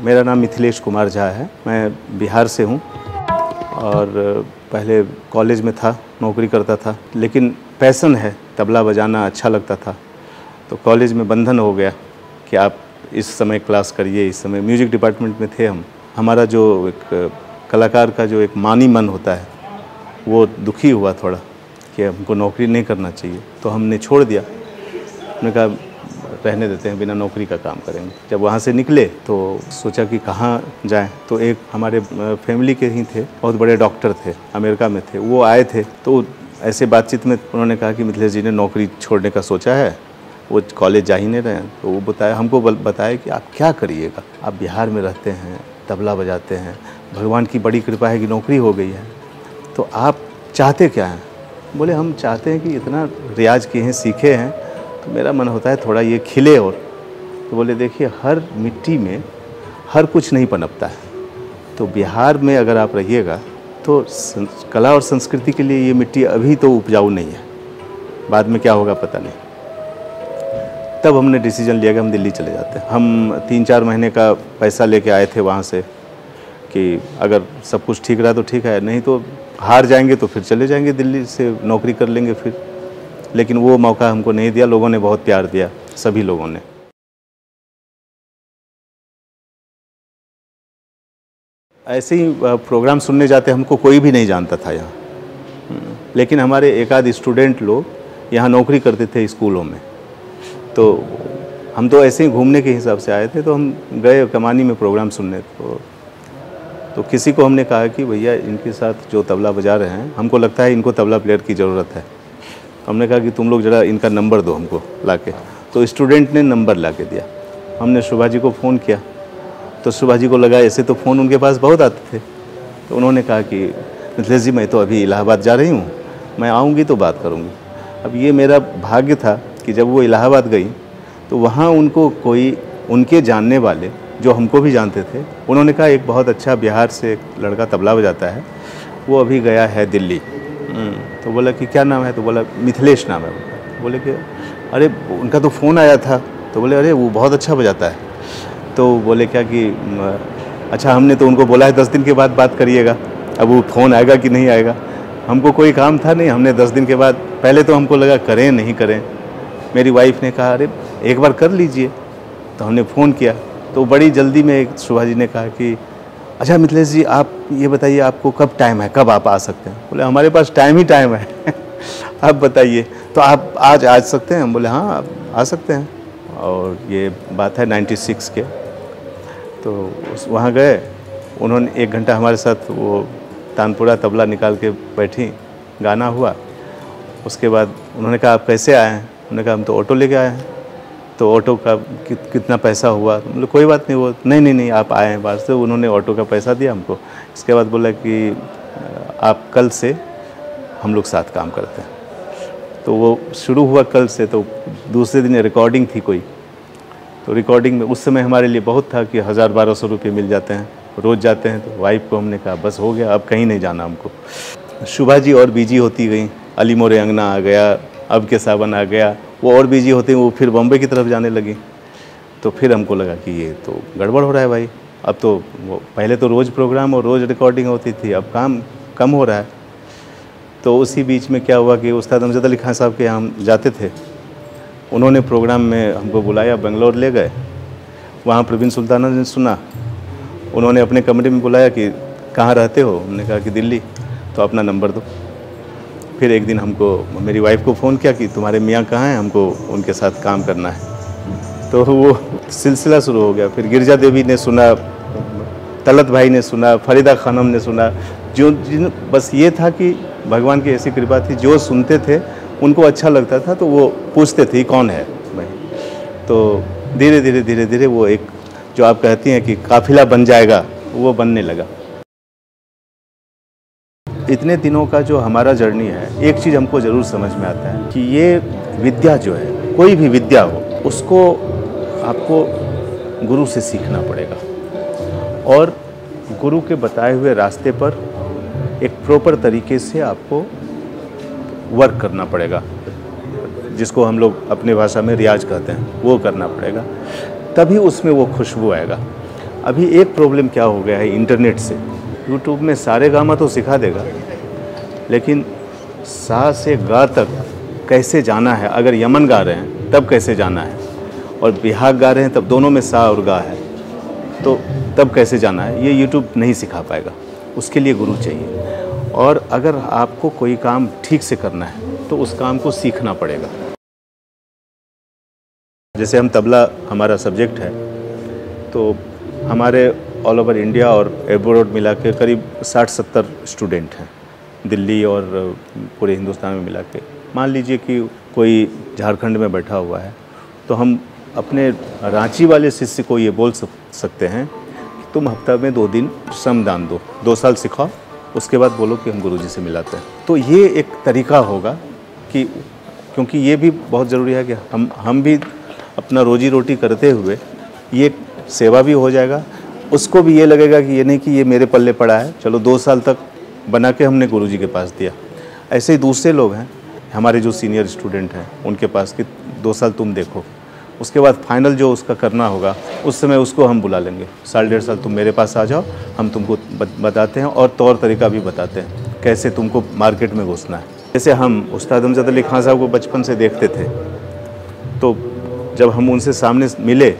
मेरा नाम मिथिलेश कुमार झा है। मैं बिहार से हूँ और पहले कॉलेज में था, नौकरी करता था, लेकिन पैशन है, तबला बजाना अच्छा लगता था। तो कॉलेज में बंधन हो गया कि आप इस समय क्लास करिए। इस समय म्यूज़िक डिपार्टमेंट में थे हम। हमारा जो एक कलाकार का जो एक मानी मन होता है वो दुखी हुआ थोड़ा कि हमको नौकरी नहीं करना चाहिए, तो हमने छोड़ दिया। हमने कहा रहने देते हैं, बिना नौकरी का काम करेंगे। जब वहाँ से निकले तो सोचा कि कहाँ जाएं, तो एक हमारे फैमिली के ही थे, बहुत बड़े डॉक्टर थे, अमेरिका में थे, वो आए थे। तो ऐसे बातचीत में उन्होंने कहा कि मिथिलेश जी ने नौकरी छोड़ने का सोचा है, वो कॉलेज जा ही नहीं रहे हैं। तो वो हमको बताया कि आप क्या करिएगा, आप बिहार में रहते हैं, तबला बजाते हैं, भगवान की बड़ी कृपा है कि नौकरी हो गई है, तो आप चाहते क्या हैं? बोले हम चाहते हैं कि इतना रियाज किए हैं, सीखे हैं, तो मेरा मन होता है थोड़ा ये खिले। और तो बोले देखिए, हर मिट्टी में हर कुछ नहीं पनपता है। तो बिहार में अगर आप रहिएगा तो कला और संस्कृति के लिए ये मिट्टी अभी तो उपजाऊ नहीं है, बाद में क्या होगा पता नहीं। तब हमने डिसीजन लिया कि हम दिल्ली चले जाते हैं। हम 3-4 महीने का पैसा लेके आए थे वहाँ से कि अगर सब कुछ ठीक रहा तो ठीक है, नहीं तो हार जाएंगे तो फिर चले जाएंगे दिल्ली से, नौकरी कर लेंगे फिर। लेकिन वो मौका हमको नहीं दिया। लोगों ने बहुत प्यार दिया, सभी लोगों ने। ऐसे ही प्रोग्राम सुनने जाते, हमको कोई भी नहीं जानता था यहाँ, लेकिन हमारे एक आध स्टूडेंट लोग यहाँ नौकरी करते थे स्कूलों में। तो हम तो ऐसे ही घूमने के हिसाब से आए थे, तो हम गए कमानी में प्रोग्राम सुनने। तो किसी को हमने कहा कि भैया इनके साथ जो तबला बजा रहे हैं, हमको लगता है इनको तबला प्लेयर की ज़रूरत है। हमने कहा कि तुम लोग ज़रा इनका नंबर दो हमको लाके। तो स्टूडेंट ने नंबर ला के दिया। हमने सुभा जी को फ़ोन किया, तो सुभा जी को लगा ऐसे तो फ़ोन उनके पास बहुत आते थे। तो उन्होंने कहा कि मिथिलेश जी मैं तो अभी इलाहाबाद जा रही हूँ, मैं आऊँगी तो बात करूँगी। अब ये मेरा भाग्य था कि जब वो इलाहाबाद गई तो वहाँ उनको कोई उनके जानने वाले जो हमको भी जानते थे, उन्होंने कहा एक बहुत अच्छा बिहार से एक लड़का तबला बजाता है, वो अभी गया है दिल्ली। तो बोला कि क्या नाम है? तो बोला मिथिलेश नाम है। बोले कि अरे उनका तो फ़ोन आया था। तो बोले अरे वो बहुत अच्छा बजाता है। तो बोले क्या कि अच्छा हमने तो उनको बोला है 10 दिन के बाद बात करिएगा, अब वो फ़ोन आएगा कि नहीं आएगा। हमको कोई काम था नहीं, हमने 10 दिन के बाद, पहले तो हमको लगा करें नहीं करें। मेरी वाइफ ने कहा अरे एक बार कर लीजिए। तो हमने फ़ोन किया तो बड़ी जल्दी में एक सुभा जी ने कहा कि अच्छा मिथिलेश जी आप ये बताइए आपको कब टाइम है, कब आप आ सकते हैं? बोले हमारे पास टाइम ही टाइम है आप बताइए। तो आप आज आ सकते हैं? हम बोले हाँ आप आ सकते हैं। और ये बात है 96 के। तो वहाँ गए, उन्होंने 1 घंटा हमारे साथ वो तानपुरा तबला निकाल के बैठी, गाना हुआ। उसके बाद उन्होंने कहा आप कैसे आए हैं? उन्होंने कहा हम तो ऑटो लेके आए हैं। तो ऑटो का कितना पैसा हुआ? मतलब कोई बात नहीं, वो नहीं आप आए हैं बाहर से। उन्होंने ऑटो का पैसा दिया हमको। इसके बाद बोला कि आप कल से हम लोग साथ काम करते हैं। तो वो शुरू हुआ कल से। तो दूसरे दिन रिकॉर्डिंग थी कोई, तो रिकॉर्डिंग में उस समय हमारे लिए बहुत था कि 1000-1200 रुपये मिल जाते हैं, रोज़ जाते हैं। तो वाइफ को हमने कहा बस हो गया, अब कहीं नहीं जाना हमको। शुभा जी और बिजी होती गई, अली मोरे अंगना आ गया, अब के सावन आ गया, वो और बिजी होते हैं, वो फिर बॉम्बे की तरफ जाने लगी। तो फिर हमको लगा कि ये तो गड़बड़ हो रहा है भाई। अब तो वो पहले तो रोज़ प्रोग्राम और रोज़ रिकॉर्डिंग होती थी, अब काम कम हो रहा है। तो उसी बीच में क्या हुआ कि उस्ताद अमजद अली खान साहब के यहाँ हम जाते थे, उन्होंने प्रोग्राम में हमको बुलाया, बेंगलोर ले गए। वहाँ प्रवीण सुल्ताना ने सुना, उन्होंने अपने कमरे में बुलाया कि कहाँ रहते हो? हमने कहा कि दिल्ली। तो अपना नंबर दो। फिर एक दिन हमको मेरी वाइफ को फ़ोन किया कि तुम्हारे मियाँ कहाँ हैं, हमको उनके साथ काम करना है। तो वो सिलसिला शुरू हो गया। फिर गिरजा देवी ने सुना, तलत भाई ने सुना, फरीदा खानम ने सुना। बस ये था कि भगवान की ऐसी कृपा थी, जो सुनते थे उनको अच्छा लगता था तो वो पूछते थे कौन है भाई। तो धीरे धीरे वो एक जो आप कहती हैं कि काफिला बन जाएगा, वो बनने लगा। इतने दिनों का जो हमारा जर्नी है, एक चीज़ हमको ज़रूर समझ में आता है कि ये विद्या जो है, कोई भी विद्या हो, उसको आपको गुरु से सीखना पड़ेगा और गुरु के बताए हुए रास्ते पर एक प्रॉपर तरीके से आपको वर्क करना पड़ेगा, जिसको हम लोग अपने भाषा में रियाज कहते हैं, वो करना पड़ेगा, तभी उसमें वो खुशबू आएगा। अभी एक प्रॉब्लम क्या हो गया है इंटरनेट से, यूट्यूब में सारे गामा तो सिखा देगा, लेकिन सा से गा तक कैसे जाना है, अगर यमन गा रहे हैं तब कैसे जाना है, और बिहाग गा रहे हैं तब दोनों में सा और गा है, तो तब कैसे जाना है, ये यूट्यूब नहीं सिखा पाएगा। उसके लिए गुरु चाहिए। और अगर आपको कोई काम ठीक से करना है तो उस काम को सीखना पड़ेगा। जैसे हम तबला हमारा सब्जेक्ट है, तो हमारे ऑल ओवर इंडिया और एब्रॉड मिला के करीब 60-70 स्टूडेंट हैं, दिल्ली और पूरे हिंदुस्तान में मिला के। मान लीजिए कि कोई झारखंड में बैठा हुआ है, तो हम अपने रांची वाले शिष्य को ये बोल सकते हैं कि तुम हफ्ता में 2 दिन श्रमदान दो, 2 साल सिखाओ, उसके बाद बोलो कि हम गुरुजी से मिलाते हैं। तो ये एक तरीका होगा कि, क्योंकि ये भी बहुत ज़रूरी है कि हम भी अपना रोजी रोटी करते हुए ये सेवा भी हो जाएगा, उसको भी ये लगेगा कि ये नहीं कि ये मेरे पल्ले पड़ा है, चलो 2 साल तक बना के हमने गुरुजी के पास दिया। ऐसे ही दूसरे लोग हैं हमारे जो सीनियर स्टूडेंट हैं उनके पास कि 2 साल तुम देखो, उसके बाद फाइनल जो उसका करना होगा उस समय उसको हम बुला लेंगे, 1.5 साल तुम मेरे पास आ जाओ, हम तुमको बताते हैं और तौर तरीका भी बताते हैं कैसे तुमको मार्केट में घुसना है। जैसे हम उस्ताद अमजद अली खान साहब को बचपन से देखते थे, तो जब हम उनसे सामने मिले,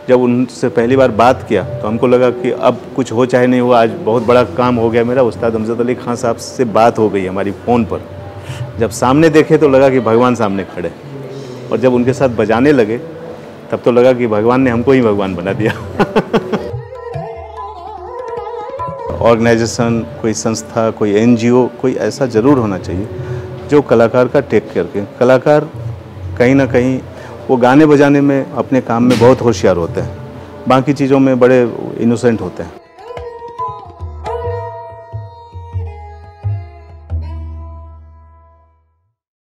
जब उनसे पहली बार बात किया तो हमको लगा कि अब कुछ हो चाहे नहीं हो, आज बहुत बड़ा काम हो गया मेरा, उस्ताद अमजद अली खान साहब से बात हो गई हमारी फ़ोन पर। जब सामने देखे तो लगा कि भगवान सामने खड़े, और जब उनके साथ बजाने लगे तब तो लगा कि भगवान ने हमको ही भगवान बना दिया। ऑर्गेनाइजेशन, कोई संस्था, कोई NGO, कोई ऐसा ज़रूर होना चाहिए जो कलाकार का टेक केयर करे। कलाकार कहीं ना कहीं वो गाने बजाने में, अपने काम में बहुत होशियार होते हैं, बाकी चीज़ों में बड़े इनोसेंट होते हैं।